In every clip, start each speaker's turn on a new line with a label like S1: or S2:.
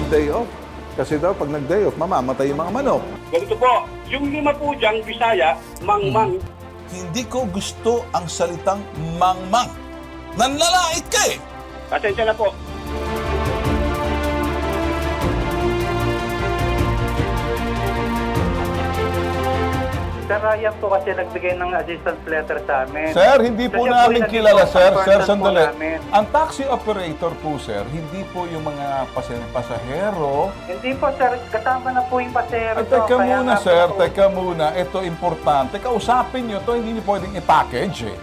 S1: mag-day off. Kasi daw, pag nag-day off, mamamatay yung mga manok.
S2: Ganito po, yung 5 po diyang Bisaya, mangmang.
S1: Hindi ko gusto ang salitang mangmang. Nanlalait ka eh!
S2: Pasensya na po.
S3: Sir Ryan po kasi nagbigay ng assistance letter sa amin.
S1: Sir, hindi po
S3: Kasi
S1: namin
S3: naging
S1: kilala, sir. Sir,
S3: consultant po
S1: sandali.
S3: namin.
S1: Ang taxi operator po, sir, hindi po yung mga pasahero.
S3: Hindi po sir, kasama na po yung pasero.
S1: Ay, teka
S3: Kaya
S1: muna,
S3: nga po
S1: sir.
S3: po-
S1: Teka muna. Ito importante. Kausapin nyo to, hindi nyo pwedeng i-package eh.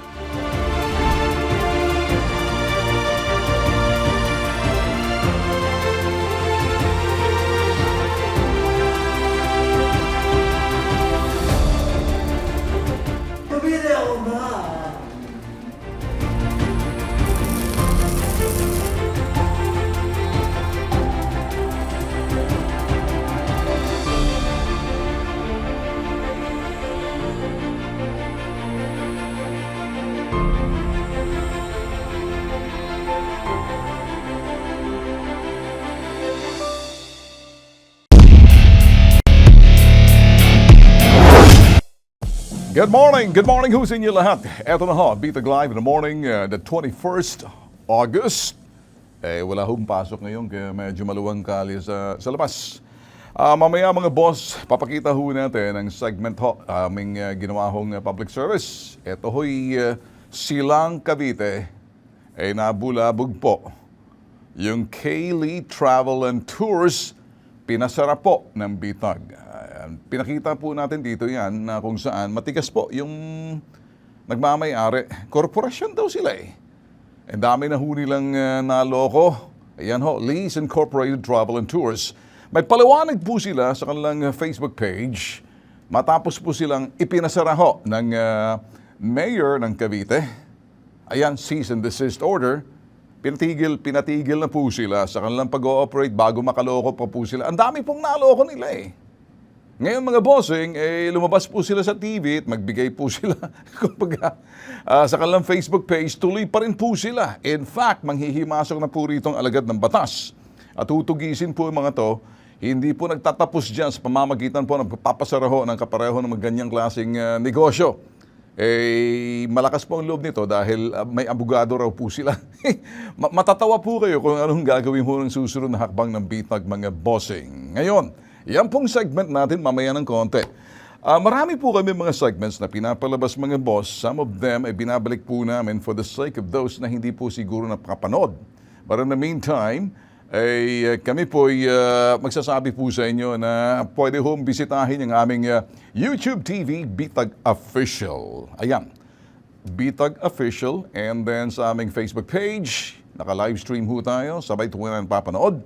S1: Good morning ho sa inyo lahat. Eto na ho, Bitag Live in the morning, the 21st August. Wala hong pasok ngayon kaya medyo maluwang kali sa labas. Mamaya mga boss, papakita ho natin ang segment ho, aming ginawa hong public service. Ito ho'y Silang Cavite, nabulabog po. Yung K-Lee Travel and Tours, pinasara po ng Bitag. Pinakita po natin dito yan na kung saan matigas po yung nagmamay-ari. Korporasyon daw sila eh. Ang dami na ho nilang naloko. Ayan ho, Lee's Incorporated Travel and Tours. May paliwanag po sila sa kanilang Facebook page. Matapos po silang ipinasara ho ng mayor ng Cavite. Ayan, cease and desist order. Pinatigil na po sila sa kanilang pag-ooperate bago makaloko pa po sila. Ang dami pong naloko nila eh. Ngayon mga bossing, lumabas po sila sa TV at magbigay po sila kumbaga, sa kanilang Facebook page, tuloy pa rin po sila. In fact, manghihimasok na po rito ang alagad ng batas. At tutugisin po yung mga to, hindi po nagtatapos dyan sa pamamagitan po ng papasaraho ng kapareho ng mga ganyang klaseng negosyo. Malakas po ang loob nito dahil may abogado raw po sila. Matatawa po kayo kung anong gagawin mo ng susunod na hakbang ng Bitag mga bossing. Ngayon, yan pong segment natin mamaya ng konti. Marami po kami mga segments na pinapalabas mga boss. Some of them ay binabalik po namin for the sake of those na hindi po siguro napakapanood. But in the meantime, kami po ay magsasabi po sa inyo na pwede hong bisitahin ang aming YouTube TV Bitag Official. Ayan, Bitag Official. And then sa aming Facebook page, naka-livestream ho tayo. Sabay tuwinan papanood.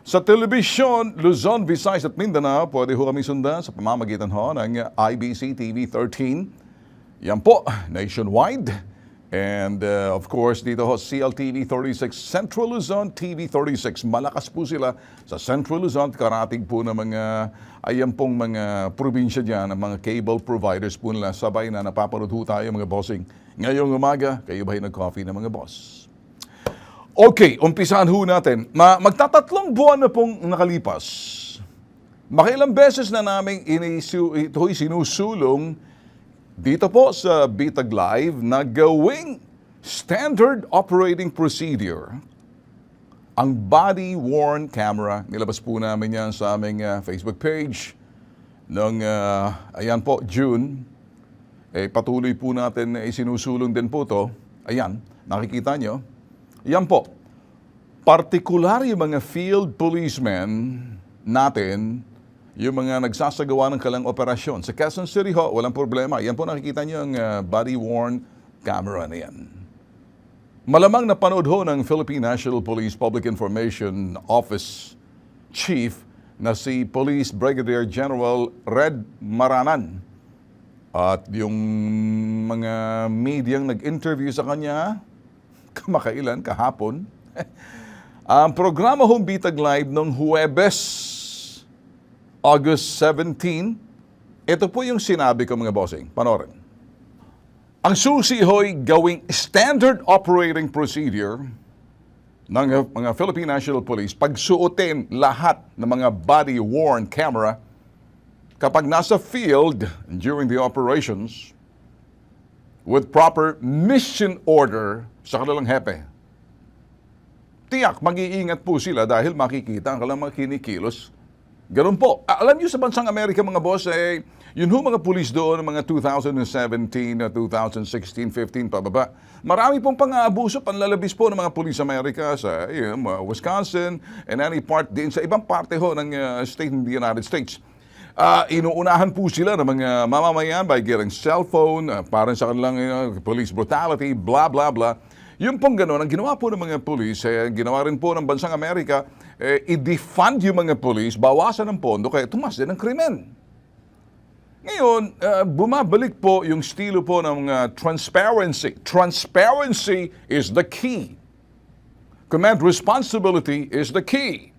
S1: Sa telebisyon, Luzon, Visayas at Mindanao, pwede ho kami sundan sa pamamagitan ho ng IBC TV 13. Yan po, nationwide. And of course, dito ho, CLTV 36, Central Luzon TV 36. Malakas po sila sa Central Luzon, karating po ng mga, ayan pong mga probinsya dyan, ng mga cable providers po nila. Sabay na napapanood ho tayo mga bossing. Ngayong umaga, kayo ba'y nag-coffee na mga boss? Okay, umpisahan ho natin. Magtatatlong buwan na pong nakalipas. Makailang beses na namin ito'y sinusulong dito po sa Bitag Live na gawing standard operating procedure ang body-worn camera. Nilabas po namin yan sa aming Facebook page noong, ayan po, June. Patuloy po natin isinusulong din po to. Ayan, nakikita nyo. Yan po, partikular yung mga field policemen natin, yung mga nagsasagawa ng kalang operasyon. Sa Quezon City ho, walang problema. Yan po nakikita nyo ang body-worn camera na yan. Malamang napanood ho ng Philippine National Police Public Information Office Chief na si Police Brigadier General Red Maranan. At yung mga medyang nag-interview sa kanya, kamakailan, kahapon. Ang programa hong Bitag Live noong Huwebes, August 17, ito po yung sinabi ko mga bossing. Panorin. Ang susi ho'y gawing standard operating procedure ng mga Philippine National Police pagsuotin lahat ng mga body-worn camera kapag nasa field during the operations with proper mission order sa kanilang hepe. Tiyak, mag-iingat po sila dahil makikita ang kanilang mga kinikilos. Ganun po. Alam niyo sa bansang Amerika mga boss, yun ho mga pulis doon, mga 2017, 2016, 15, pababa. Marami pong pang-aabuso, panlalabis po ng mga pulis Amerika sa Wisconsin and any part din sa ibang parte ho ng state in the United States. Inuunahan po sila ng mga mamamayan by getting cellphone, parang sa kanilang police brutality, blah, blah, blah. Yung pong gano'n, ang ginawa po ng mga pulis, ginawa rin po ng bansang Amerika, i-defund yung mga pulis, bawasan ng pondo, kaya tumas din ang krimen. Ngayon, bumabalik po yung estilo po ng transparency. Transparency is the key. Command responsibility is the key.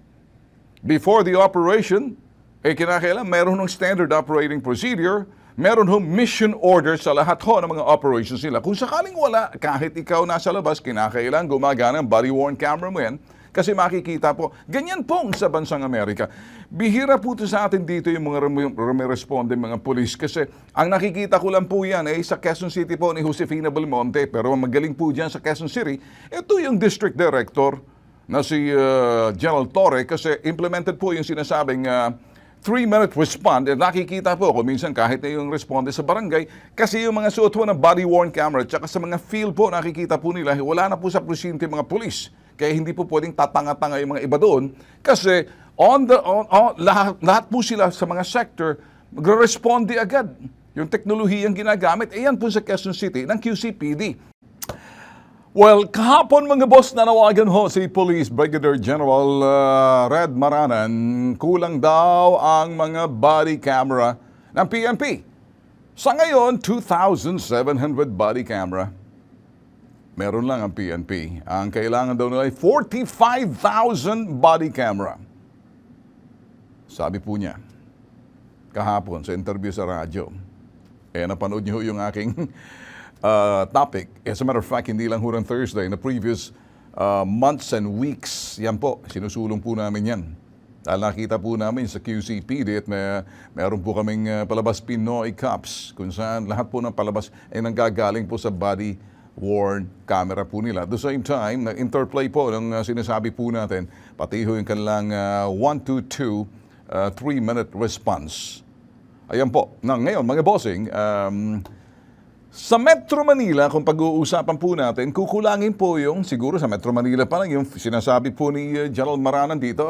S1: Before the operation, kinakailangan meron ng standard operating procedure, meron hong mission order sa lahat ho ng mga operations nila. Kung sakaling wala, kahit ikaw nasa labas, kinakailangan gumagana ang body-worn camera mo yan kasi makikita po. Ganyan pong sa bansang Amerika. Bihira po ito sa atin dito yung mga rumiresponde mga pulis kasi ang nakikita ko lang po yan sa Quezon City po ni Josefina Belmonte, pero magaling po dyan sa Quezon City. Ito yung district director na si General Torre kasi implemented po yung sinasabing 3-minute respond, nakikita po kung minsan kahit na yung responde sa barangay, kasi yung mga suot po ng body-worn camera, tsaka sa mga field po, nakikita po nila, wala na po sa presinto yung mga pulis. Kaya hindi po pwedeng tatanga-tanga yung mga iba doon, kasi lahat po sila sa mga sector, magre-responde agad. Yung teknolohiyang ginagamit, yan po sa Quezon City ng QCPD. Well, kahapon mga boss, nanawagan ho si Police Brigadier General Red Maranan, kulang daw ang mga body camera ng PNP. Sa ngayon, 2,700 body camera. Meron lang ang PNP. Ang kailangan daw nila ay 45,000 body camera. Sabi po niya, kahapon sa interview sa radyo, napanood niyo yung aking topic. As a matter of fact, hindi lang hurang Thursday, na previous months and weeks, yan po, sinusulong po namin yan. Dahil nakita po namin sa QCPD at meron po kaming palabas Pinoy Cops, kung saan lahat po ng palabas ay nanggagaling po sa body-worn camera po nila. At the same time, na-interplay po ng sinasabi po natin, pati ho yung kanilang 1-2-2, 3-minute response. Ayan po. Ngayon, mga bossing, sa Metro Manila, kung pag-uusapan po natin, kukulangin po yung, siguro sa Metro Manila pa lang, yung sinasabi po ni General Maranan dito,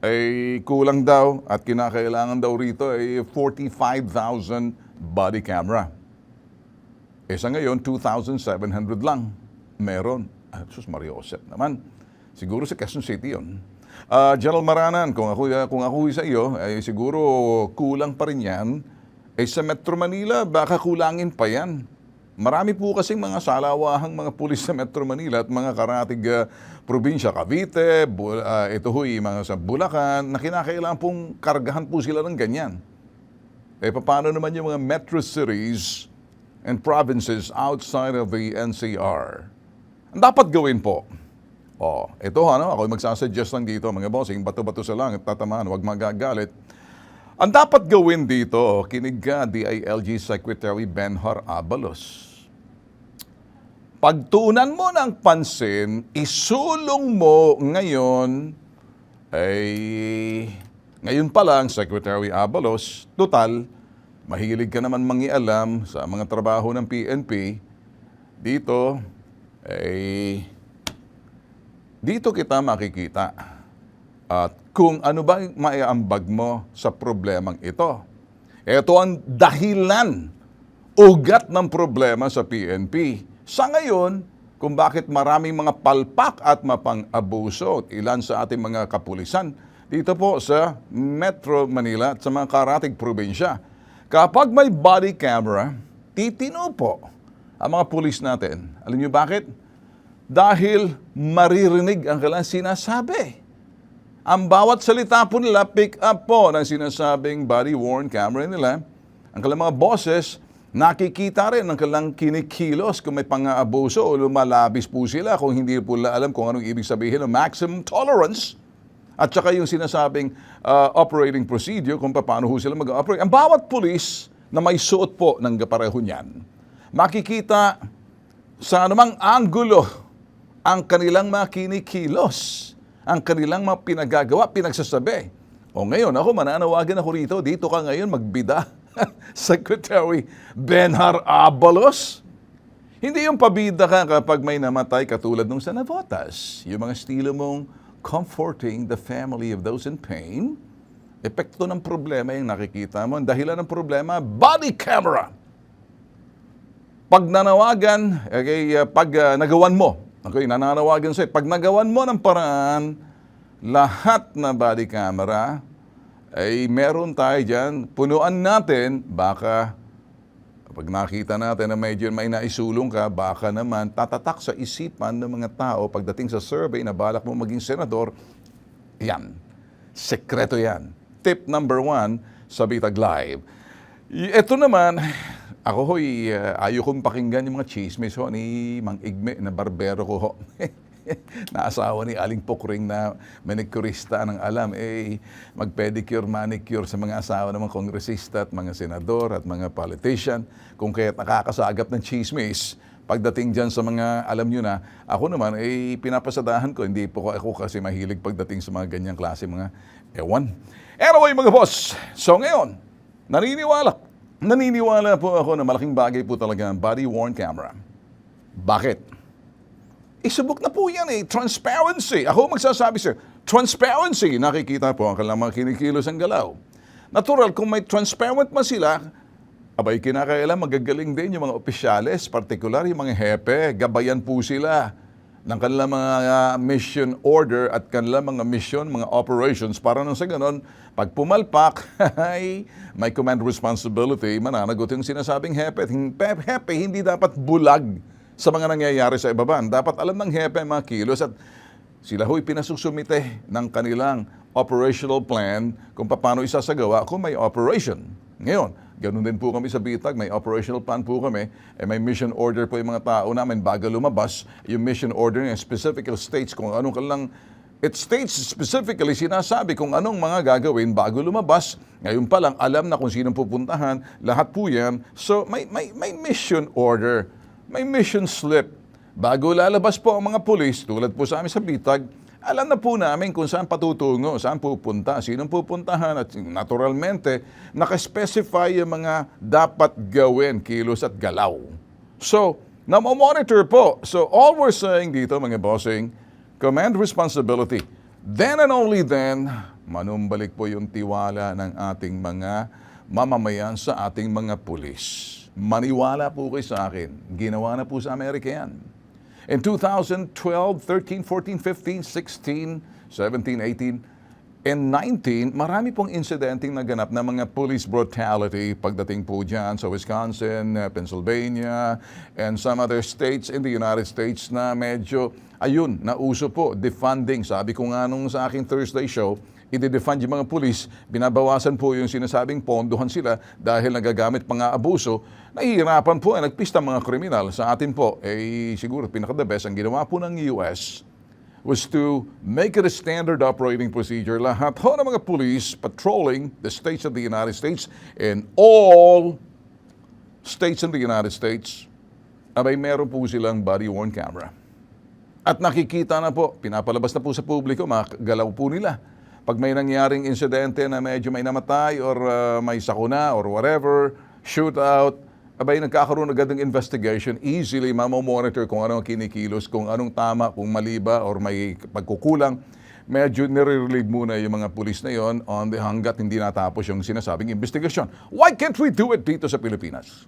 S1: ay kulang daw at kinakailangan daw rito ay 45,000 body camera. Sa ngayon, 2,700 lang meron. Sus Mariosep naman. Siguro sa Quezon City yun. General Maranan, kung ako sa iyo, ay siguro kulang pa rin yan. Sa Metro Manila, baka kulangin pa yan. Marami po kasing mga salawahang mga pulis sa Metro Manila at mga karatig probinsya, Cavite, ito ho'y mga sa Bulacan, na kinakailangan pong kargahan po sila ng ganyan. Paano naman yung mga metro cities and provinces outside of the NCR? Ang dapat gawin po, ito ako magsasuggest lang dito, mga bossing, bato-bato sa langit, tatamaan, huwag magagalit. Ang dapat gawin dito, kinig ka, DILG Secretary Benhur Abalos. Pagtuunan mo ng pansin, isulong mo ngayon, ngayon pa lang, Secretary Abalos, total, mahilig ka naman mangialam sa mga trabaho ng PNP, dito kita makikita. At kung ano ba maiambag mo sa problemang ito. Ito ang dahilan, ugat ng problema sa PNP. Sa ngayon, kung bakit maraming mga palpak at mapang-abuso at ilan sa ating mga kapulisan dito po sa Metro Manila at sa mga karatig probinsya. Kapag may body camera, titino po ang mga pulis natin. Alam niyo bakit? Dahil maririnig ang kailangan sinasabi. Ang bawat salita po nila, pick up po ng sinasabing body-worn camera nila. Ang kailang mga boses, Nakikita rin ng kanilang kinikilos kung may pang-aabuso o lumalabis po sila kung hindi po nila alam kung anong ibig sabihin ng maximum tolerance at saka yung sinasabing operating procedure kung paano ho sila mag-operate. Ang bawat pulis na may suot po ng kapareho niyan, makikita sa anumang anggulo ang kanilang mga kinikilos, ang kanilang mga pinagagawa, pinagsasabi. O ngayon, ako mananawagan ako rito, dito ka ngayon magbida. Secretary Benhar Abalos. Hindi yung pabida ka kapag may namatay katulad nung sa Navotas. Yung mga estilo mong comforting the family of those in pain. Epekto ng problema yung nakikita mo. Ang dahilan ng problema, body camera. Pag nanawagan, pag nagawan mo, nananawagan sa'yo, pag nagawan mo ng paraan, lahat na body camera, ay meron tayo dyan, punuan natin, baka pag nakita natin na medyo may naisulong ka, baka naman tatatak sa isipan ng mga tao pagdating sa survey na balak mo maging senador, yan. Sekreto yan. Tip number 1 sa Bitag Live. Ito naman, ako ho'y ayaw kong pakinggan yung mga chismis ho ni Mang Igme na barbero ko ho. Na asawa ni Aling Pokring na manicurista ng alam, mag-pedicure, manicure sa mga asawa ng mga kongresista at mga senador at mga politician. Kung kaya't nakakasagap ng chismis, pagdating dyan sa mga, alam nyo na, ako naman, pinapasadahan ko, hindi po ako kasi mahilig pagdating sa mga ganyang klase, mga ewan. Anyway, mga boss, so ngayon, naniniwala po ako na malaking bagay po talaga ang body-worn camera. Bakit? Isubok na po yan transparency. Ako magsasabi sir, transparency. Nakikita po ang kanilang mga kinikilos ang galaw. Natural, kung may transparent man sila, abay kinakailan magagaling din yung mga opisyales, partikular yung mga hepe, gabayan po sila ng kanilang mga mission order at kanilang mga mission, mga operations, para nang sa ganon, pag pumalpak, may command responsibility, mananagot yung sinasabing hepe. Hepe, hindi dapat bulag sa mga nangyayari sa ibaban. Dapat alam ng hepe ang mga kilos at sila ho'y pinasusumite ng kanilang operational plan kung paano isasagawa kung may operation. Ngayon, ganun din po kami sa Bitag, may operational plan po kami, may mission order po yung mga tao namin bago lumabas. Yung mission order niya specific states kung anong kanilang, it states specifically, sinasabi kung anong mga gagawin bago lumabas. Ngayon pa lang, alam na kung sinong pupuntahan, lahat po yan. So, may mission order. May mission slip. Bago lalabas po ang mga pulis, tulad po sa amin sa Bitag, alam na po namin kung saan patutungo, saan pupunta, sinong pupuntahan at naturalmente, nakaspecify yung mga dapat gawin, kilos at galaw. So, namomonitor po. So, all we're saying dito, mga bossing, command responsibility. Then and only then, manumbalik po yung tiwala ng ating mga mamamayan sa ating mga pulis. Maniwala po kayo sa akin. Ginawa na po sa Amerika yan. In 2012, 13, 14, 15, 16, 17, 18, and 19, marami pong insidenteng naganap na mga police brutality pagdating po dyan sa Wisconsin, Pennsylvania, and some other states in the United States na medyo, ayun, nauso po, defunding. Sabi ko nga nung sa aking Thursday show, i-defund yung mga pulis, binabawasan po yung sinasabing pondohan sila dahil nagagamit pang abuso, nahihirapan po nagpista mga kriminal. Sa atin po, siguro pinaka-the best, ang ginawa po ng US was to make it a standard operating procedure. Lahat ho ng mga pulis patrolling the states of the United States and all states in the United States, abay meron po silang body-worn camera. At nakikita na po, pinapalabas na po sa publiko, mga galaw po nila. Pag may nangyaring insidente na medyo may namatay or may sakuna or whatever, shootout, abay nagkakaroon agad ng investigation, easily mamomonitor kung anong kinikilos, kung anong tama, kung mali ba or may pagkukulang. Medyo nire-relieve muna yung mga pulis na yon on the hanggat hindi natapos yung sinasabing investigation. Why can't we do it dito sa Pilipinas?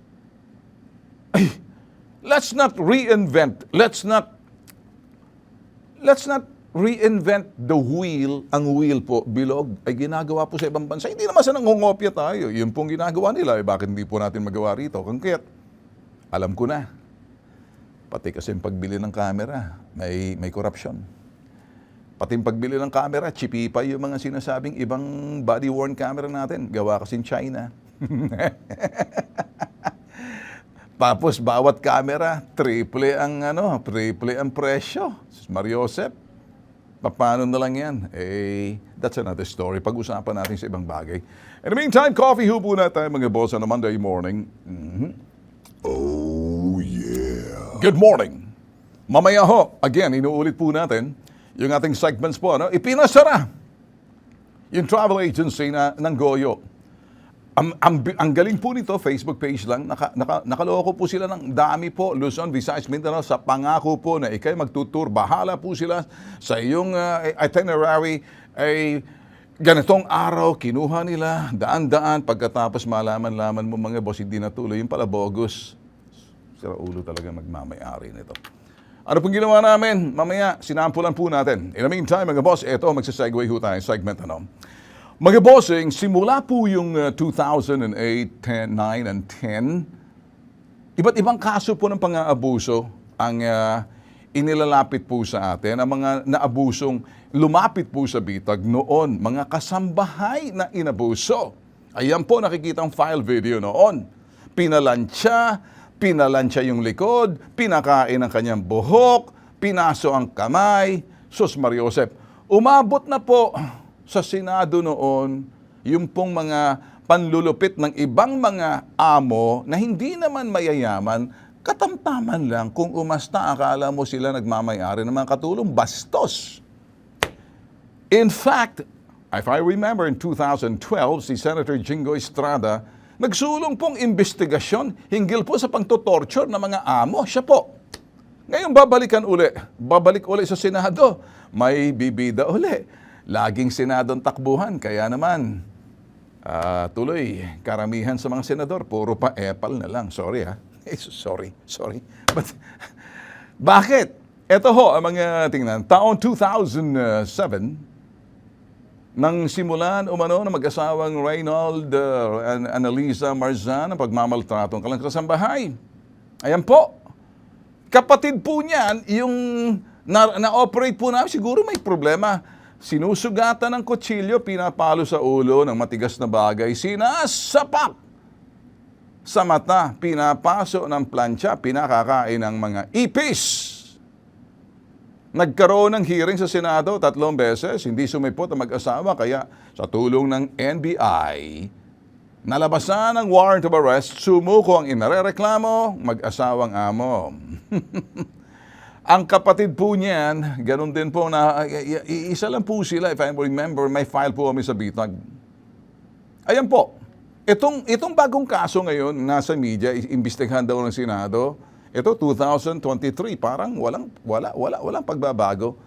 S1: Let's not reinvent, let's not reinvent the wheel. Ang wheel po, bilog, ay ginagawa po sa ibang bansa. Hindi naman sa nangungopia tayo. Yun pong ginagawa nila. Bakit hindi po natin magawa rito? Kaya, alam ko na. Pati kasi pagbili ng camera, may corruption. Pati pagbili ng camera, chipipay yung mga sinasabing ibang body-worn camera natin. Gawa kasing China. Tapos bawat camera, triple ang presyo. Mariosep, paano na lang yan? That's another story. Pag-usapan natin sa ibang bagay. In the meantime, coffee ho po na tayo mga boss on a Monday morning. Oh yeah. Good morning. Mamaya ho, again, inuulit po natin yung ating segments po. Ipinasara yung travel agency ng Goyo. Ang galing po nito, Facebook page lang, nakaloko po sila ng dami po, Luzon, Visayas, Mindanao, sa pangako po na ikay magtutur. Bahala po sila sa iyong itinerary. Ganitong araw, kinuha nila, daan-daan, pagkatapos malaman mo mga boss, hindi natuloy. Yung pala bogus. Sira ulo talaga magmamayari nito. Ano pong ginawa namin? Mamaya, sinampulan po natin. In the meantime, mga boss, eto, magsasegue ho tayo segment, Mga bossing, simula po yung 2008, 10, 9, and 10, iba't ibang kaso po ng pang-aabuso ang inilalapit po sa atin. Ang mga naabusong lumapit po sa bitag noon, mga kasambahay na inabuso. Ayan po, nakikita ang file video noon. Pinalansya yung likod, pinakain ang kanyang buhok, pinaso ang kamay. Sus Mariosep, umabot na po sa Senado noon, yung pong mga panlulupit ng ibang mga amo na hindi naman mayayaman, katamtaman lang kung umasta, akala mo sila nagmamayari ng mga katulong bastos. In fact, if I remember in 2012, si Senator Jingo Estrada, nagsulong pong investigasyon hinggil po sa pangtotorture ng mga amo. Siya po. Ngayon babalik uli sa Senado. May bibida uli. Laging senadong takbuhan, kaya naman, tuloy, karamihan sa mga senador, puro pa epal na lang. Sorry sorry. But, bakit? Ito ho, ang mga tingnan, taon 2007, nang simulan umano na mag-asawang Reynald and Annalisa Marzan ang pagmamaltrato ng kalang kasambahay. Ayan po, kapatid po niyan, yung na-operate po namin, siguro may problema. Sinusugatan ng kutsilyo, pinapalo sa ulo ng matigas na bagay, sinasapak sa mata, pinapaso ng plancha, pinakakain ng mga ipis. Nagkaroon ng hearing sa Senado 3 beses, hindi sumipot ang mag-asawa, kaya sa tulong ng NBI, nalabasan ang warrant of arrest, sumuko ang inarereklamo, mag-asawang amo. Ang kapatid po niyan, ganun din po na, isa lang po sila, if I remember, may file po kami sa bitag. Ayan po, itong bagong kaso ngayon, nasa media, imbestigahan daw ng Senado, ito 2023, parang walang pagbabago.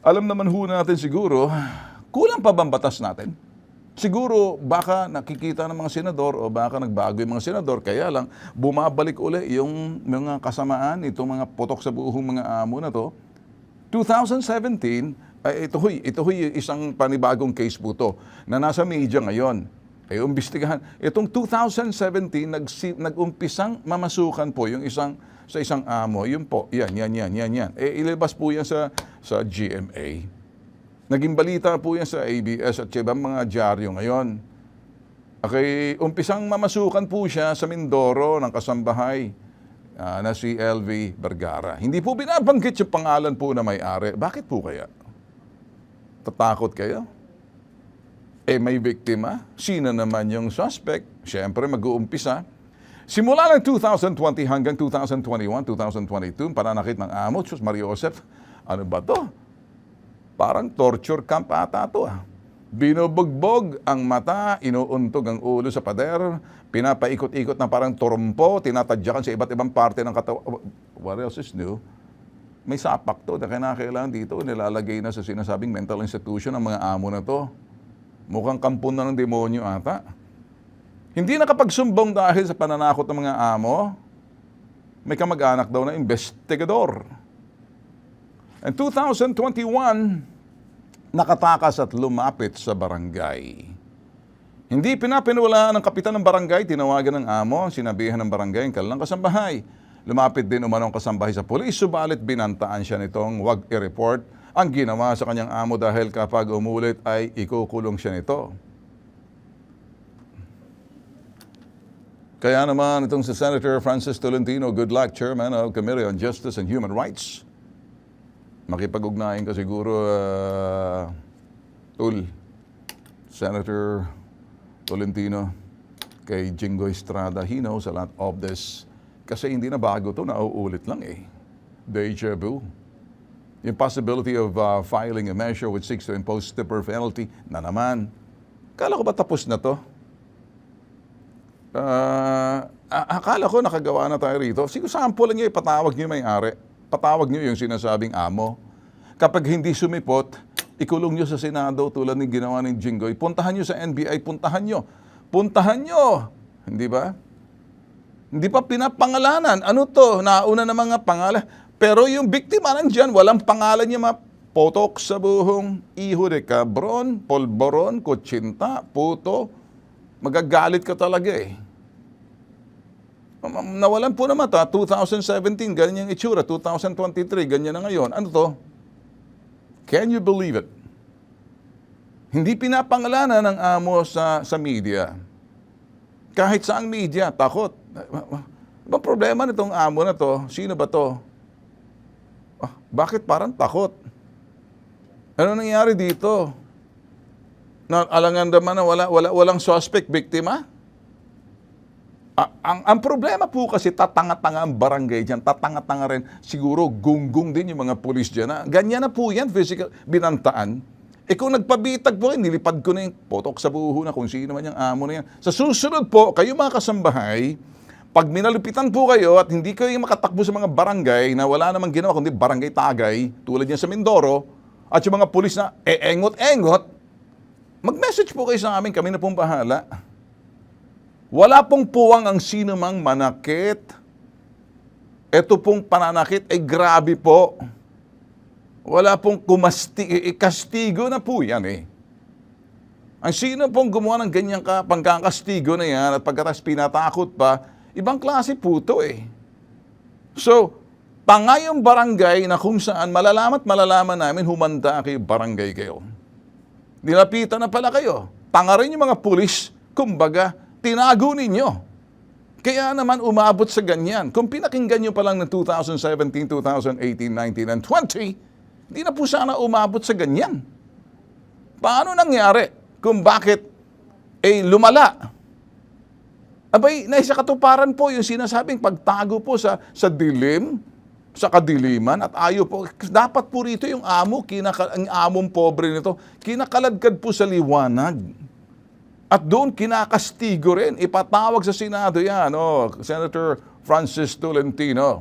S1: Alam naman ho natin siguro, kulang pa bang batas natin? Siguro baka nakikita ng mga senador o baka nagbago yung mga senador, kaya lang bumabalik uli yung mga kasamaan, itong mga potok sa buhong mga amo na to. 2017, ito ho'y isang panibagong case po to na nasa media ngayon. Umbestigahan. Itong 2017, nag-umpisang mamasukan po yung sa isang amo. Yun po, yan. Ilabas po yan sa GMA. Naging balita po yan sa ABS at ibang mga dyaryo ngayon. Okay, umpisang mamasukan po siya sa Mindoro ng kasambahay na si LV Vergara. Hindi po binabanggit yung pangalan po na may-ari. Bakit po kaya? Tatakot kayo? May biktima? Sino naman yung suspect? Siyempre mag-uumpisa. Simula ng 2020 hanggang 2021, 2022, pananakit ng amo, Diyos Mariosep, ano ba to? Parang torture camp ata ito. Binubugbog ang mata, inuuntog ang ulo sa pader, pinapaikot-ikot na parang turumpo, tinatadyakan sa iba't ibang parte ng katawan. What else is new? May sapak to na kinakailangan dito, nilalagay na sa sinasabing mental institution ng mga amo na to. Mukhang kampon na ng demonyo ata. Hindi nakapagsumbong dahil sa pananakot ng mga amo, may kamag-anak daw na investigador. In 2021, nakatakas at lumapit sa barangay. Hindi pinapiniwalaan ng kapitan ng barangay, tinawagan ng amo, sinabihan ng barangay ang kanilang kasambahay. Lumapit din umanong kasambahay sa pulis, subalit binantaan siya nitong wag i-report ang ginawa sa kanyang amo dahil kapag umulit ay ikukulong siya nito. Kaya naman itong si Senator Francis Tolentino, good luck, Chairman of Committee on Justice and Human Rights. Makipag-ugnayan ka siguro, Senator Tolentino, kay Jingo Estrada. He knows a lot of this. Kasi hindi na bago to, nauulit lang eh. Deja vu. Yung possibility of filing a measure which seeks to impose stiffer penalty na naman. Kala ko ba tapos na to? Akala ko nakagawa na tayo rito. Siguro sample lang nyo, ipatawag nyo yung may-ari. Patawag nyo yung sinasabing amo. Kapag hindi sumipot, ikulong nyo sa Senado tulad ng ginawa ng Jinggoy. Puntahan nyo sa NBI, puntahan nyo. Puntahan nyo. Hindi ba? Hindi pa pinapangalanan. Ano to? Nauna na mga pangalan. Pero yung biktima nandyan, walang pangalan niya potok sa buhong, iho de cabron, polboron, kutsinta, puto. Magagalit ka talaga eh. Nawalan po na mata, 2017, ganyan yung itsura, 2023, ganyan na ngayon. Ano to? Can you believe it? Hindi pinapangalanan ng amo sa media. Kahit saang media, takot. Ang problema nitong amo na to, sino ba to? Bakit parang takot? Ano nangyari dito? Alangan naman na walang suspect, biktima? Ang problema po kasi tatanga-tanga ang barangay dyan, tatanga-tanga rin, siguro gunggong din yung mga pulis dyan. Ganyan na po yan, physical, binantaan. Kung nagpabitag po, nilipad ko na yung potok sa buho na kung sino man yung amo na yan. Sa susunod po, kayo mga kasambahay, pag minalupitan po kayo at hindi kayo makatakbo sa mga barangay na wala namang ginawa kundi barangay tagay, tulad yan sa Mindoro, at yung mga pulis na engot-engot, mag-message po kayo sa amin, kami na pong bahala. Wala pong puwang ang sino mang manakit. Ito pong pananakit ay grabe po. Wala pong kastigo na po yan eh. Ang sino pong gumawa ng ganyang pangkakastigo na yan at pagkatas pinatakot pa, ibang klase po ito eh. So, pangayong barangay na kung saan malalaman namin humanda kayo, barangay kayo. Nilapitan na pala kayo. Tanga rin yung mga pulis, kumbaga, tinago ninyo. Kaya naman umabot sa ganyan. Kung pinakinggan nyo pa lang ng 2017, 2018, 19, and 20, hindi na po sana umabot sa ganyan. Paano nangyari? Kung bakit lumala? Abay, naisa katuparan po yung sinasabing pagtago po sa dilim, sa kadiliman, at ayaw po. Dapat po rito yung amo, ang among pobre nito, kinakaladkad po sa liwanag. At doon kinakastigo rin. Ipatawag sa Senado yan, Senator Francis Tolentino.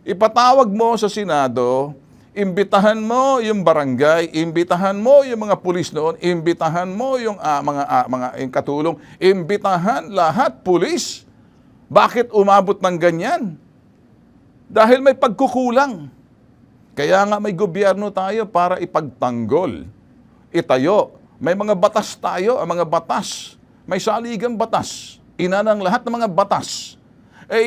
S1: Ipatawag mo sa Senado, imbitahan mo yung barangay, imbitahan mo yung mga pulis noon, imbitahan mo yung mga katulong, imbitahan lahat pulis. Bakit umabot ng ganyan? Dahil may pagkukulang. Kaya nga may gobyerno tayo para ipagtanggol, itayo. May mga batas tayo, ang mga batas. May saligang batas. Ina ng lahat ng mga batas.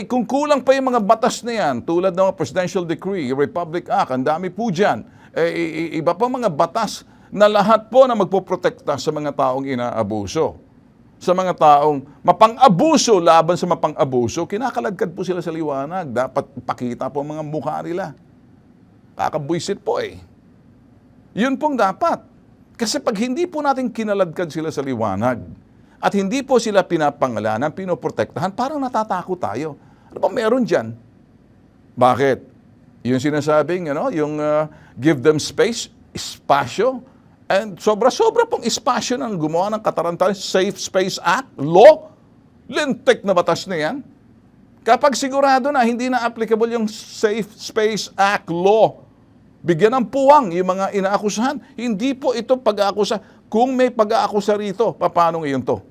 S1: Kung kulang pa yung mga batas na yan, tulad ng Presidential Decree, Republic Act, ang dami po dyan. Iba pa mga batas na lahat po na magpoprotekta sa mga taong inaabuso. Sa mga taong mapang-abuso, laban sa mapang-abuso, kinakaladkad po sila sa liwanag. Dapat pakita po ang mga mukha nila. Kakabwisit po eh. Yun pong dapat. Kasi pag hindi po natin kinaladkad sila sa liwanag at hindi po sila pinapangalanan, pinoprotektahan, parang natatakot tayo. Ano ba meron dyan? Bakit? Yung sinasabing, yung give them space, espasyo, and sobra-sobra pong espasyo ng gumawa ng Katarantalan Safe Space Act, law, lintik na batas na yan. Kapag sigurado na hindi na applicable yung Safe Space Act law, bigyan ng puwang yung mga inaakusahan. Hindi po ito pag-aakusa. Kung may pag-aakusa rito, paano ngayon to?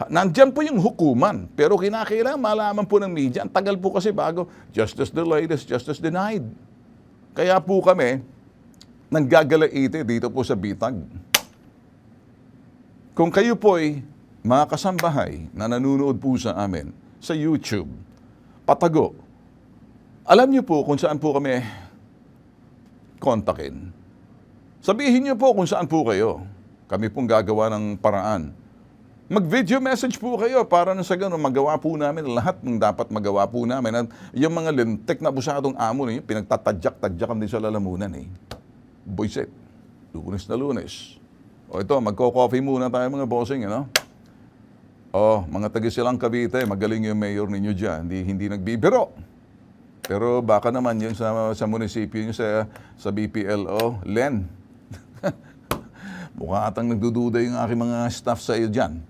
S1: Nandyan po yung hukuman. Pero kinakailangan malaman po ng media. Ang tagal po kasi bago, justice delayed is justice denied. Kaya po kami, nanggagalaite dito po sa Bitag. Kung kayo po ay mga kasambahay na nanonood po sa amin sa YouTube, patago, alam niyo po kung saan po kami kontakin. Sabihin niyo po kung saan po kayo. Kami pong gagawa ng paraan Mag-video message po kayo para na sa ganun, magawa po namin lahat ng dapat magawa po namin. At yung mga lintik na abusadong amo ninyo, pinagtatadyak-tadyakan din sa lalamunan eh. Boyset, Lunes na Lunes. O ito, magko-coffee muna tayo mga bossing, ano? O, mga taga-Silang Cavite, magaling yung mayor ninyo dyan, hindi nagbibiro. Pero baka naman yung sa munisipyo nyo, sa BPLO, Len. Mukha atang nagdududa yung aking mga staff sa iyo dyan.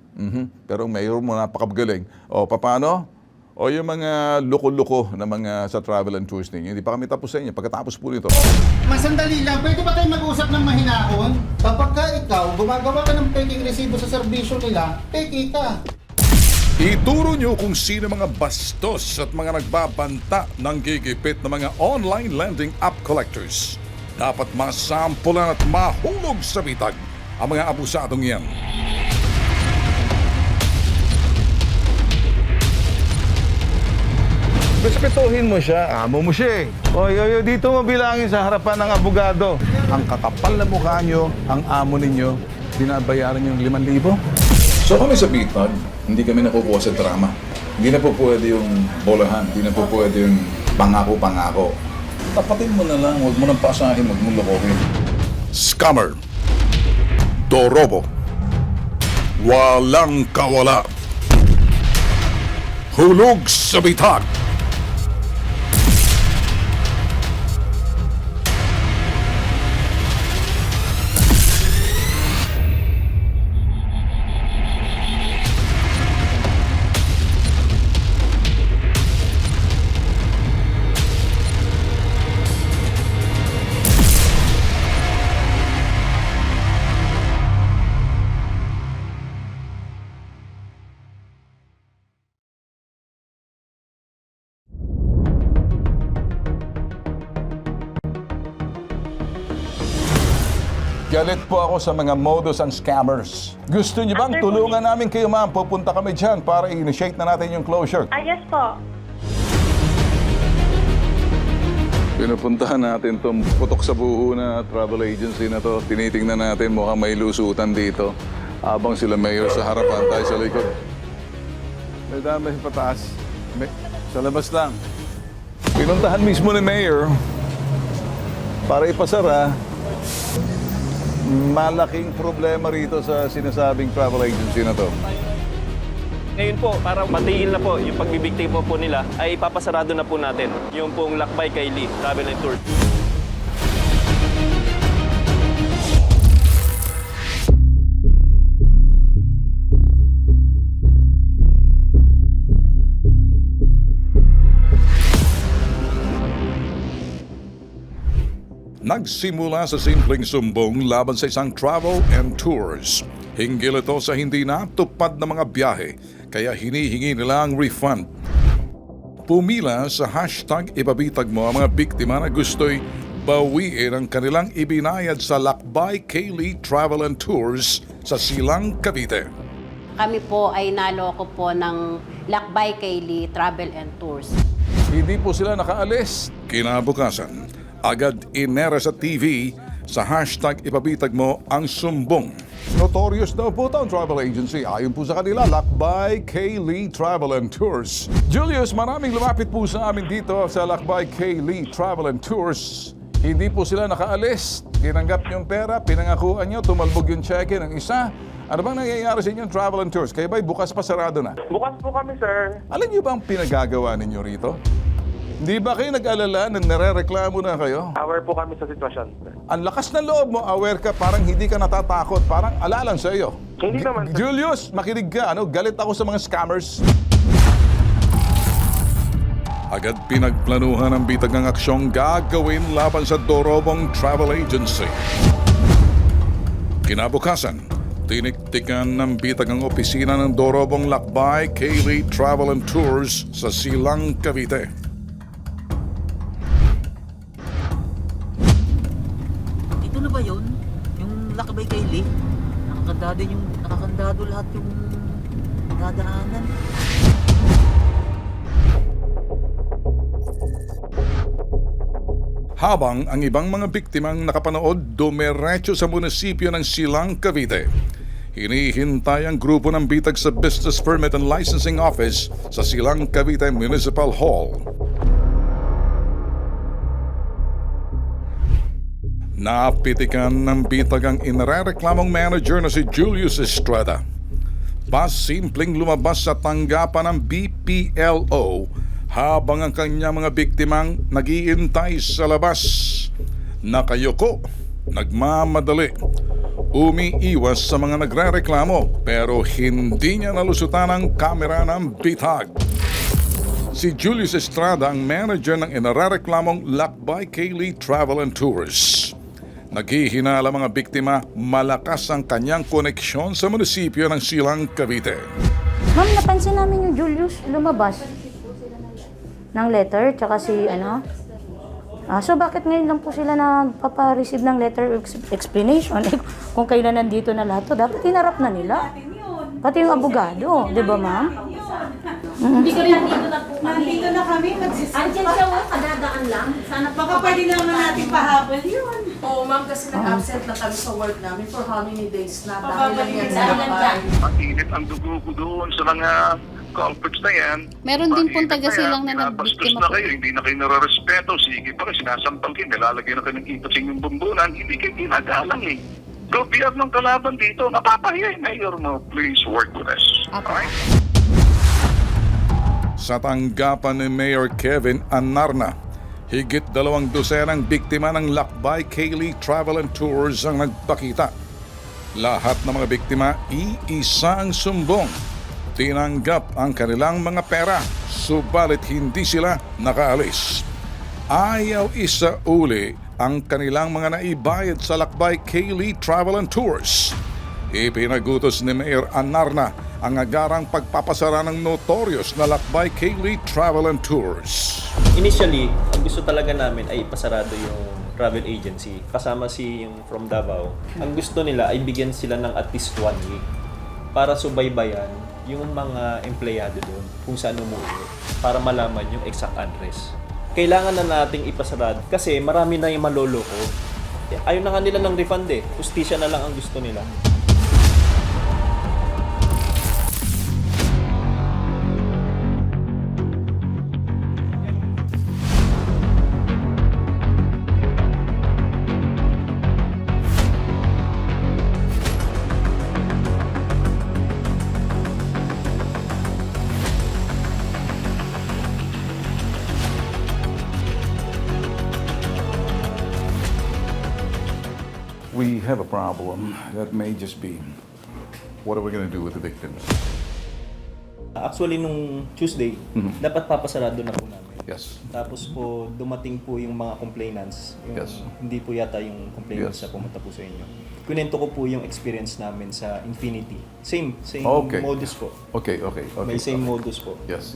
S1: Pero mayor mo napakagaling. O, paano? O yung mga loko-loko na mga sa travel and tours ninyo. Hindi pa kami tapos sa inyo. Pagkatapos po nito.
S4: Masandali lang, pwede ba tayo mag-usap ng mahinahon? Kapag ka ikaw, gumagawa ka ng peking resibo sa serbisyo nila, peki ka.
S1: Ituro nyo kung sino mga bastos at mga nagbabanta ng gigipit na mga online lending app collectors. Dapat masampulan at mahulog sa bitag ang mga abusadong yan.
S5: Respetuhin mo siya, amo mo siya eh. Oy, dito mo bilangin sa harapan ng abogado. Ang kakapal na mukha nyo, ang amo ninyo, binabayaran yung 5,000.
S1: So kami sa bitag, hindi kami nakukuha sa drama. Hindi na po pwede yung bolahan, hindi na po pwede yung pangako-pangako. Tapatin mo na lang, huwag mo nang paasahin, huwag mong lokohin. Scammer. Dorobo. Walang kawala. Hulog sa bitag. Galit po ako sa mga modus and scammers. Gusto niyo bang tulungan namin kayo, ma'am? Pupunta kami dyan para i-initiate na natin yung closure.
S6: Yes po.
S1: Pinupuntahan natin itong putok sa buho na travel agency na to. Tinitingnan natin, mukhang may lusutan dito. Habang sila mayor sa harapan, tayo sa likod. May dami pataas. Sa labas lang. Pinuntahan mismo ni mayor para ipasara. Malaking problema rito sa sinasabing travel agency na to.
S7: Ngayon po, para matiin na po yung pagbibiktima po nila, ay ipapasarado na po natin yung pong Lakbay Kaylee Travel and Tour.
S1: Nagsimula sa simpleng sumbong laban sa isang travel and tours. Hinggil ito sa hindi natupad na mga biyahe, kaya hinihingi nila ang refund. Pumila sa hashtag ipabitag mo ang mga biktima na gusto'y bawiin ang kanilang ibinayad sa Lakbay Kaylee Travel and Tours sa Silang Cavite.
S8: Kami po ay naloko po ng Lakbay Kaylee Travel and Tours.
S1: Hindi po sila nakaalis. Kinabukasan, agad inera sa TV sa hashtag ipabitag mo ang sumbong. Notorious daw po ito ang travel agency. Ayon po sa kanila, Lakbay Kaylee Travel and Tours. Julius, maraming lumapit po sa amin dito sa Lakbay Kaylee Travel and Tours. Hindi po sila nakaalis. Tinanggap yung pera, pinangakuan nyo, tumalbog yung check-in ng isa. Ano bang nangyayari sa inyong travel and tours? Kayo ba'y bukas pa sarado na?
S2: Bukas po kami, sir.
S1: Alam niyo ba ang pinagagawa ninyo rito? Di ba kayo nag-alala na nare-reklamo na kayo?
S2: Aware po kami sa sitwasyon, sir.
S1: Ang lakas ng loob mo, aware ka, parang hindi ka natatakot, parang alalan sa iyo.
S2: Hindi naman, sir.
S1: Julius, makinig ka, galit ako sa mga scammers. Agad pinagplanuhan ang bitag ng aksyong gagawin laban sa Dorobong Travel Agency. Kinabukasan, tiniktikan ng bitag ang opisina ng Dorobong Lakbay Kaylee Travel and Tours sa Silang Cavite.
S9: Ito na ba yun? Yung Lakbay Kaylee? Nakakandado lahat yung dadaanan.
S1: Habang ang ibang mga biktimang nakapanood dumiretso sa munisipyo ng Silang Cavite. Hinihintay ang grupo ng bitag sa Business Permit and Licensing Office sa Silang Cavite Municipal Hall. Napitikan ng bitag ang inarereklamong manager na si Julius Estrada. Pasimpleng lumabas sa tanggapan ng BPLO habang ang kanyang mga biktimang nag-iintay sa labas. Nakayoko, nagmamadali, umiiwas sa mga nagrereklamo pero hindi niya nalusutan ang kamera ng bitag. Si Julius Estrada ang manager ng inarereklamong Lakbay Kaylee Travel and Tours. Naghihinala mga biktima, malakas ang kanyang koneksyon sa munisipyo ng Silang Cavite.
S6: Ma'am, napansin namin yung Julius lumabas ng letter, tsaka si so bakit ngayon lang po sila nagpapa-receive ng letter explanation? Kung kailan nandito na lahat to, dapat hinarap na nila. Pati yung abogado, di ba ma'am?
S8: Hindi kami nandito na po kami.
S10: Nandito na kami,
S8: Andiyan siya, kadadaan lang. Sana
S10: baka pwede naman natin pahabol yun.
S11: Oo, ma'am, kasi nag-absent na kami sa work namin for how many days na dahil lang yan sa
S8: Dahil lang dyan.
S11: lakbay.
S12: Ang init ang dugo ko doon sa mga culprits na yan.
S13: Meron din pong
S12: Mainit
S13: taga
S12: na
S13: silang
S12: yan.
S13: na
S12: Binabastos
S13: nagbiktima
S12: na
S13: po.
S12: kayo, hindi na kayo nararespeto. Sige pa kayo, sinasampal kayo, nilalagay na kayo ng itas sa inyong bumbunan, hindi kayo ginagalang eh. Gobyerno ng kalaban dito, napapahiya. Mayor mo, please work with us. Alright?
S1: Sa tanggapan ni Mayor Kevin Anarna, higit 200 biktima ng Lakbay Kaylee Travel and Tours ang nagpakita. Lahat ng mga biktima, iisa ang sumbong. Tinanggap ang kanilang mga pera, subalit hindi sila nakaalis. Ayaw isa uli ang kanilang mga naibayad sa Lakbay Kaylee Travel and Tours. Ipinagutos ni Mayor Anarna ang agarang pagpapasara ng notorious na Lakbay Kaylee Travel and Tours.
S7: Initially, ang gusto talaga namin ay ipasarado yung travel agency. Kasama si yung from Davao. Ang gusto nila ay bigyan sila ng at least 1 week para subaybayan yung mga empleyado doon kung saan umuwi para malaman yung exact address. Kailangan na nating ipasarado kasi marami na yung maloloko. Ayaw na nga nila ng refund eh. Justisya na lang ang gusto nila.
S1: We have a problem that may just be, what are we going to do with the victims?
S7: Actually, nung Tuesday, dapat papasarado na po namin.
S1: Yes.
S7: Tapos po, dumating po yung mga complainants. Yung,
S1: Yes.
S7: Hindi po yata yung complainants
S1: Yes.
S7: na pumunta po sa inyo. Kunento ko po yung experience namin sa Infinity. Same
S1: Okay.
S7: modus po.
S1: Okay.
S7: May same modus po.
S1: Yes.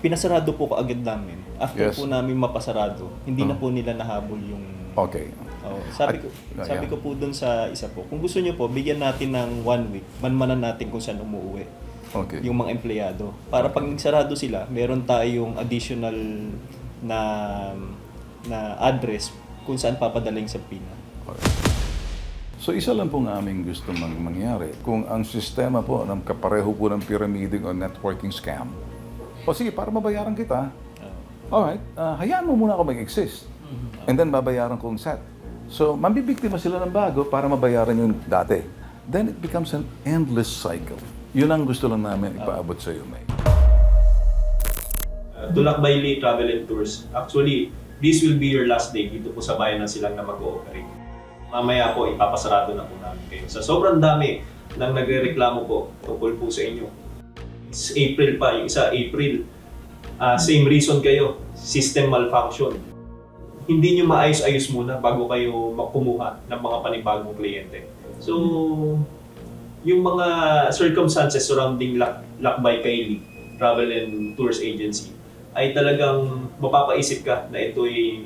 S7: Pinasarado po kaagad namin. After
S1: Yes.
S7: po namin mapasarado, hindi na po nila nahabol yung...
S1: Okay.
S7: Oh, sabi
S1: yeah.
S7: ko po dun sa isa po, kung gusto niyo po, bigyan natin ng 1 week, manmanan natin kung saan umuwi
S1: Okay.
S7: yung mga empleyado. Para pag nagsarado sila, meron tayong additional na address kung saan papadaling sa PINA.
S1: So isa lang po ng aming gusto mangyari. Kung ang sistema po ng kapareho po ng pyramiding o networking scam, o sige, para mabayaran kita, alright, hayaan mo muna ako mag-exist. And then babayaran kong set. So, mambibiktima sila ng bago para mabayaran yung dati. Then it becomes an endless cycle. Yun ang gusto lang namin ipaabot sa iyo, May.
S7: Lakbay Kaylee Travel and Tours. Actually, this will be your last day dito po sa bayan ng Silang na mag-ooperate. Mamaya po, ipapasarado na po namin kayo. Sa sobrang dami ng nagre-reklamo po tungkol po sa inyo. It's April pa, yung isa April. Same reason kayo, system malfunction. Hindi nyo maayos-ayos muna bago kayo kumuha ng mga panibagong kliyente. So, yung mga circumstances surrounding Lakbay Kaylee Travel and Tours Agency ay talagang mapapaisip ka na ito'y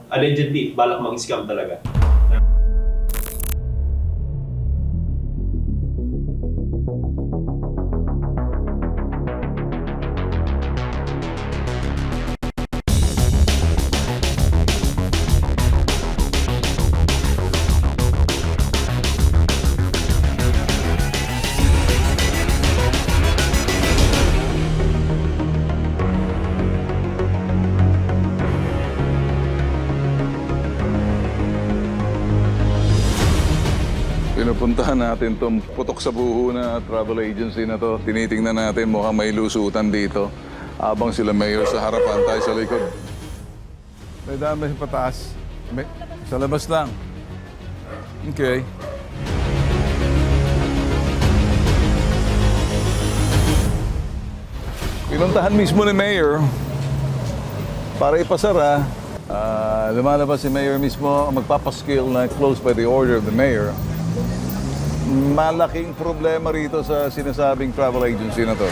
S7: allegedly balak mag-scam talaga.
S1: Puntahan natin itong putok sa buho na travel agency na to. Tinitingnan natin, mukhang may lusutan dito. Habang sila mayor sa harapan, tayo sa likod. May dami sa pataas. Sa labas lang. Okay. Pinuntahan mismo ni Mayor para ipasara. Lumalabas si Mayor mismo, magpapaskill na close by the order of the Mayor. Malaking problema rito sa sinasabing travel agency na to.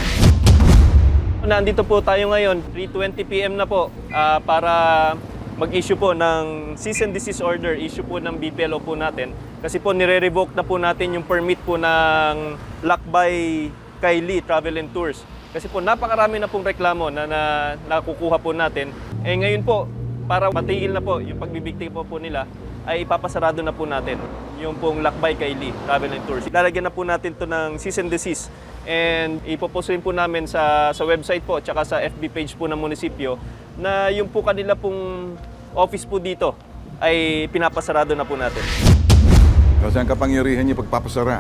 S13: Nandito po tayo ngayon, 3:20 PM na po, para mag-issue po ng cease and desist order, issue po ng BPLO po natin. Kasi po nire-revoke na po natin yung permit po ng Lakbay Kylie Travel and Tours. Kasi po napakarami na pong reklamo na nakukuha po natin. Ngayon po, para matigil na po yung pagbibiktima po nila, ay ipapasarado na po natin yung pong Lakbay Kylie Travel and Tours. Lalagyan na po natin to ng cease and desist. And ipopost rin po namin sa website po tsaka sa FB page po ng munisipyo na yung po kanila pong office po dito ay pinapasarado na po natin.
S1: Kasi ang kapangyarihan niya pagpapasara.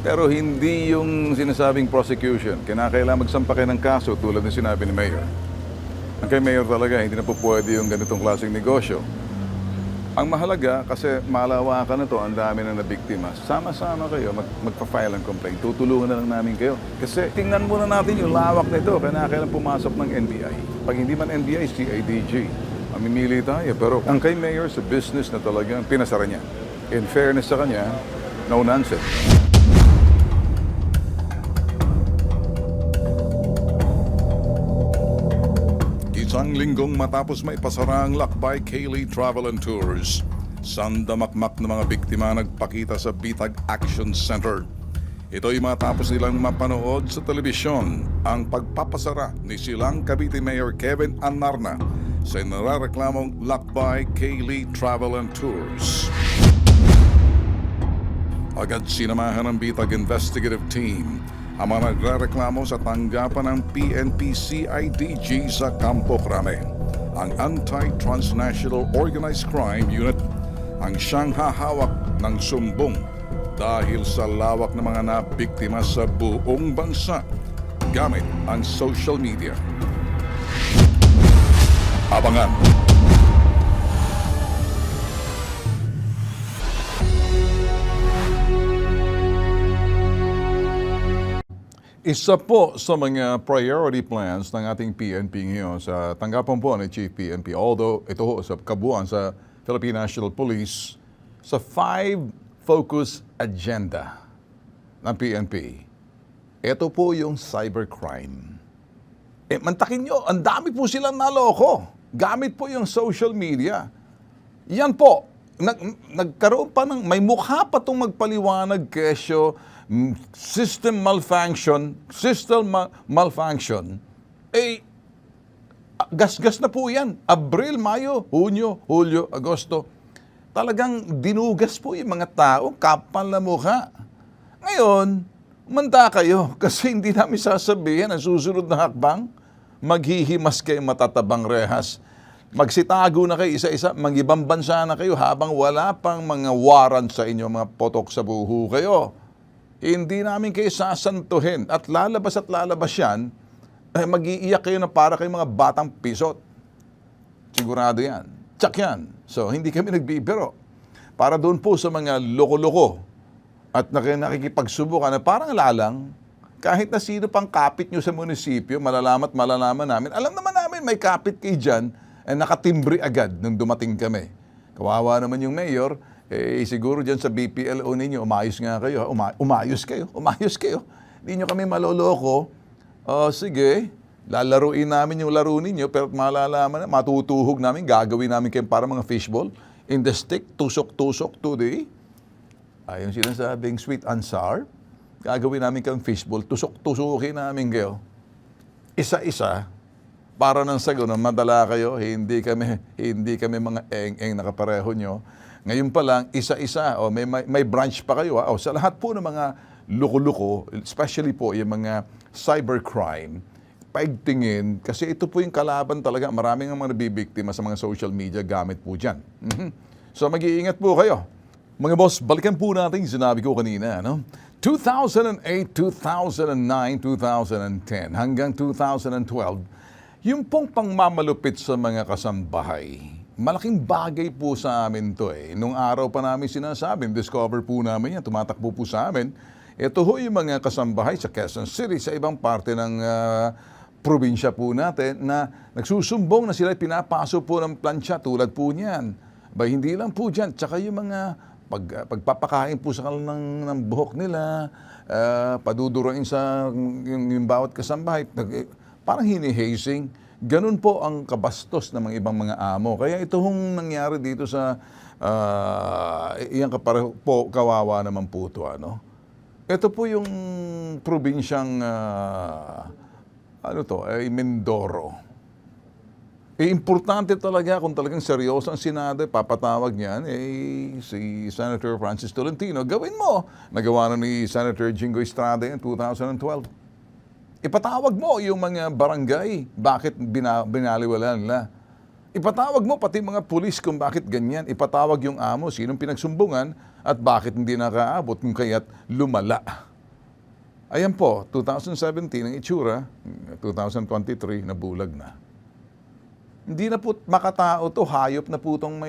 S1: Pero hindi yung sinasabing prosecution. Kinakailangan magsampa kayo ng kaso tulad ng sinabi ni Mayor. Ang kay Mayor talaga, hindi na po pwede yung ganitong klaseng negosyo. Ang mahalaga, kasi malawakan na to, ang dami na nabiktima. Sama-sama kayo, magpa-file ang complaint. Tutulungan na lang namin kayo. Kasi tingnan muna natin yung lawak nito. Kinakailangan pumasok ng NBI. Pag hindi man NBI, CIDG. Mamimili tayo. Pero ang kay Mayor sa business na talagang pinasara niya. In fairness sa kanya, no nonsense. Isang linggong matapos maipasara ang Lakbay Kylie Travel and Tours, sandamakmak ng mga biktima nagpakita sa Bitag Action Center. Ito'y matapos nilang mapanood sa telebisyon ang pagpapasara ni silang Cavite Mayor Kevin Anarna sa narareklamong Lakbay Kylie Travel and Tours. Agad sinamahan ng Bitag Investigative Team ang mga nagrereklamo sa tanggapan ng PNP-CIDG sa Campo Crame, ang Anti-Transnational Organized Crime Unit, ang siyang hahawak ng sumbong dahil sa lawak ng mga nabiktima sa buong bansa gamit ang social media. Abangan! Isa po sa mga priority plans ng ating PNP ngayon sa tanggapan po ni Chief PNP, although ito ho sa kabuuan sa Philippine National Police, sa 5 focus agenda ng PNP, ito po yung cybercrime. Mantakin nyo, ang dami po silang naloko. Gamit po yung social media. Yan po, nagkaroon pa ng, may mukha pa itong magpaliwanag kesyo, system malfunction, gas-gas na po yan. Abril, Mayo, Hunyo, Hulyo, Agosto. Talagang dinugas po yung mga tao, kapal na mukha. Ngayon, umanda kayo kasi hindi namin sasabihin ang susunod na hakbang. Maghihimas kayo matatabang rehas. Magsitago na kayo isa-isa, mag-ibang bansa na kayo habang wala pang mga warrant sa inyo, mga potok sa buho kayo. Hindi namin kayo sasantuhin at lalabas yan, mag-iiyak kayo na para kayong mga batang pisot. Sigurado yan. Tsak yan. So, hindi kami nagbibiro. Para doon po sa mga loko-loko at nakikipagsubukan na parang lalang, kahit na sino pang kapit nyo sa munisipyo, malalaman namin. Alam naman namin may kapit kayo dyan, nakatimbre agad nung dumating kami. Kawawa naman yung mayor, siguro dyan sa BPLO ninyo, umayos nga kayo. Umayos kayo. Hindi nyo kami maloloko. Sige, lalaruin namin yung laro ninyo, pero malalaman na, matutuhog namin, gagawin namin kayo para mga fishball. In the stick, tusok-tusok today. Yung sinasabing sweet and sour, gagawin namin kayong fishball, tusok-tusukin namin kayo. Isa-isa, para nang sagot na madala kayo, hindi kami mga eng-eng nakapareho nyo. Ngayon pa lang, isa-isa, may branch pa kayo. Sa lahat po ng mga luko-luko, especially po yung mga cybercrime, paigtingin, kasi ito po yung kalaban talaga. Maraming mga nabibiktima sa mga social media gamit po dyan. So mag-iingat po kayo. Mga boss, balikan po natin yung sinabi ko kanina, no? 2008, 2009, 2010, hanggang 2012, yung pong pangmamalupit sa mga kasambahay, malaking bagay po sa amin to eh. Nung araw pa namin sinasabi, discover po namin yan, tumatakbo po sa amin. Ito ho yung mga kasambahay sa Quezon City, sa ibang parte ng probinsya po natin na nagsusumbong na sila pinapasok po ng plancha tulad po niyan. Ba, hindi lang po dyan, tsaka yung mga pagpapakain po sa kanila ng buhok nila, padudurain sa yung bawat kasambahay, parang hinihasing. Ganun po ang kabastos ng mga ibang mga amo. Kaya ito hong nangyari dito sa, iyang po, kawawa naman po ito, ano? Ito po yung probinsyang, Mindoro. Importante talaga kung talagang seryoso ang Senado, papatawag niyan, si Senator Francis Tolentino, gawin mo. Nagawa na ni Senator Jingo Estrada in 2012. Ipatawag mo yung mga barangay, bakit binaliwala nila. Ipatawag mo pati mga pulis kung bakit ganyan. Ipatawag yung amo, sinong pinagsumbungan at bakit hindi nakaabot kung kaya't lumala. Ayan po, 2017 ang itsura, 2023 nabulag na. Hindi na po makatao to, hayop na po itong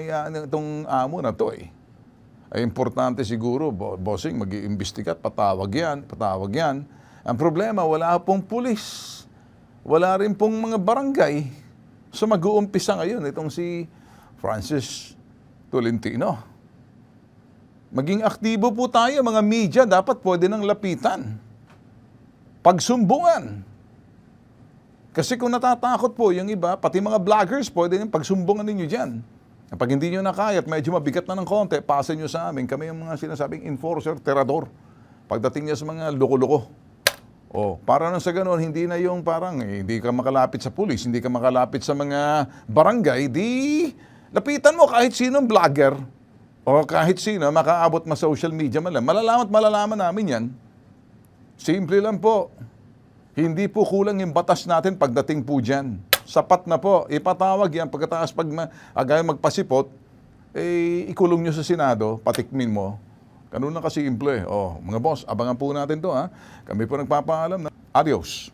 S1: amo na to eh. Ay importante siguro, bossing, mag-iimbestigat, patawag yan. Ang problema, wala pong pulis. Wala rin pong mga barangay. So mag-uumpisa ngayon itong si Francis Tolentino. Maging aktibo po tayo, mga media, dapat pwede nang lapitan. Pagsumbungan. Kasi kung natatakot po yung iba, pati mga vloggers, pwede yung pagsumbungan ninyo dyan. Kapag hindi nyo na kaya at medyo mabigat na ng konti, pasa nyo sa amin. Kami yung mga sinasabing enforcer, terador. Pagdating niya sa mga loko-loko. Para nang sa ganun, hindi na yung parang, hindi ka makalapit sa pulis, hindi ka makalapit sa mga barangay, di lapitan mo kahit sinong vlogger o kahit sino, makaabot ma social media man lang. Malalaman namin yan. Simple lang po. Hindi po kulang yung batas natin pagdating po dyan. Sapat na po. Ipatawag yan pagkatapos pag magpasipot, ikulong nyo sa Senado, patikmin mo. Ganun na kasimple. Mga boss, abangan po natin to ha. Kami po nagpapaalam na. Adios.